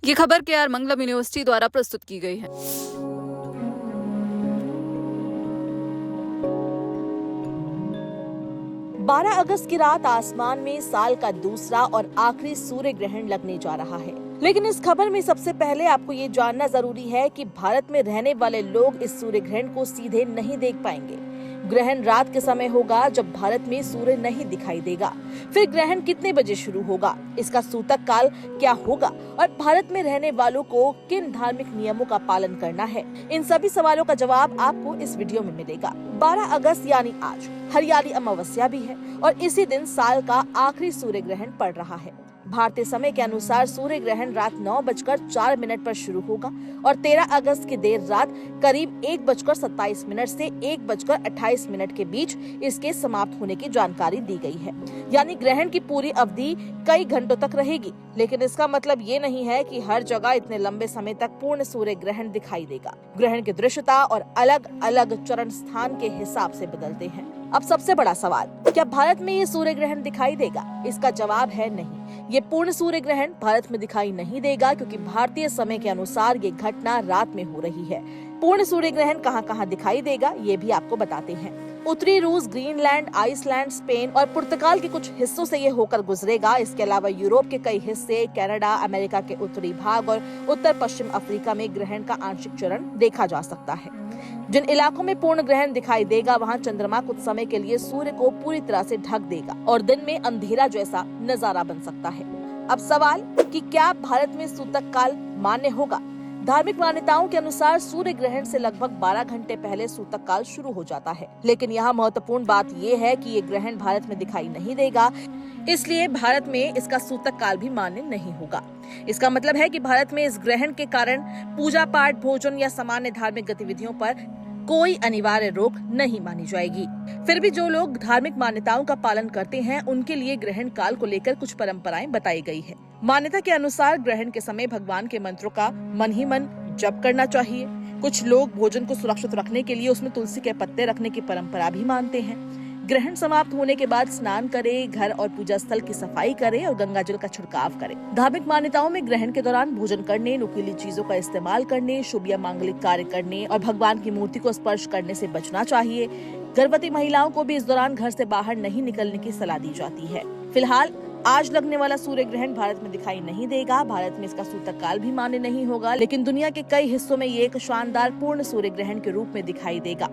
ये खबर केआर मंगलम यूनिवर्सिटी द्वारा प्रस्तुत की गई है। 12 अगस्त की रात आसमान में साल का दूसरा और आखिरी सूर्य ग्रहण लगने जा रहा है। लेकिन इस खबर में सबसे पहले आपको ये जानना जरूरी है कि भारत में रहने वाले लोग इस सूर्य ग्रहण को सीधे नहीं देख पाएंगे। ग्रहण रात के समय होगा जब भारत में सूर्य नहीं दिखाई देगा। फिर ग्रहण कितने बजे शुरू होगा, इसका सूतक काल क्या होगा और भारत में रहने वालों को किन धार्मिक नियमों का पालन करना है, इन सभी सवालों का जवाब आपको इस वीडियो में मिलेगा। 12 अगस्त यानी आज हरियाली अमावस्या भी है और इसी दिन साल का आखिरी सूर्य ग्रहण पड़ रहा है। भारतीय समय के अनुसार सूर्य ग्रहण रात 9:04 पर शुरू होगा और 13 अगस्त की देर रात करीब 1:27 से 1:28 के बीच इसके समाप्त होने की जानकारी दी गई है। यानी ग्रहण की पूरी अवधि कई घंटों तक रहेगी, लेकिन इसका मतलब ये नहीं है कि हर जगह इतने लंबे समय तक पूर्ण सूर्य ग्रहण दिखाई देगा। ग्रहण की दृश्यता और अलग अलग चरण स्थान के हिसाब से बदलते हैं। अब सबसे बड़ा सवाल, क्या भारत में ये सूर्य ग्रहण दिखाई देगा? इसका जवाब है नहीं। ये पूर्ण सूर्य ग्रहण भारत में दिखाई नहीं देगा क्योंकि भारतीय समय के अनुसार ये घटना रात में हो रही है। पूर्ण सूर्य ग्रहण कहां-कहां दिखाई देगा ये भी आपको बताते हैं। उत्तरी रूस, ग्रीनलैंड, आइसलैंड, स्पेन और पुर्तगाल के कुछ हिस्सों से ये होकर गुजरेगा। इसके अलावा यूरोप के कई हिस्से, कनाडा, अमेरिका के उत्तरी भाग और उत्तर पश्चिम अफ्रीका में ग्रहण का आंशिक चरण देखा जा सकता है। जिन इलाकों में पूर्ण ग्रहण दिखाई देगा वहां चंद्रमा कुछ समय के लिए सूर्य को पूरी तरह से ढक देगा और दिन में अंधेरा जैसा नजारा बन सकता है। अब सवाल कि क्या भारत में सूतक काल मान्य होगा? धार्मिक मान्यताओं के अनुसार सूर्य ग्रहण से लगभग 12 घंटे पहले सूतक काल शुरू हो जाता है, लेकिन यहाँ महत्वपूर्ण बात ये है कि ये ग्रहण भारत में दिखाई नहीं देगा, इसलिए भारत में इसका सूतक काल भी मान्य नहीं होगा। इसका मतलब है कि भारत में इस ग्रहण के कारण पूजा पाठ, भोजन या सामान्य धार्मिक गतिविधियों पर कोई अनिवार्य रोक नहीं मानी जाएगी। फिर भी जो लोग धार्मिक मान्यताओं का पालन करते हैं उनके लिए ग्रहण काल को लेकर कुछ परंपराएं बताई गई है। मान्यता के अनुसार ग्रहण के समय भगवान के मंत्रों का मन ही मन जप करना चाहिए। कुछ लोग भोजन को सुरक्षित रखने के लिए उसमें तुलसी के पत्ते रखने की परंपरा भी मानते हैं। ग्रहण समाप्त होने के बाद स्नान करें, घर और पूजा स्थल की सफाई करें और गंगा जल का छिड़काव करें। धार्मिक मान्यताओं में ग्रहण के दौरान भोजन करने, नुकीली चीजों का इस्तेमाल करने, शुभ या मांगलिक कार्य करने और भगवान की मूर्ति को स्पर्श करने से बचना चाहिए। गर्भवती महिलाओं को भी इस दौरान घर से बाहर नहीं निकलने की सलाह दी जाती है। फिलहाल आज लगने वाला सूर्य ग्रहण भारत में दिखाई नहीं देगा। भारत में इसका सूतक काल भी मान्य नहीं होगा, लेकिन दुनिया के कई हिस्सों में ये एक शानदार पूर्ण सूर्य ग्रहण के रूप में दिखाई देगा।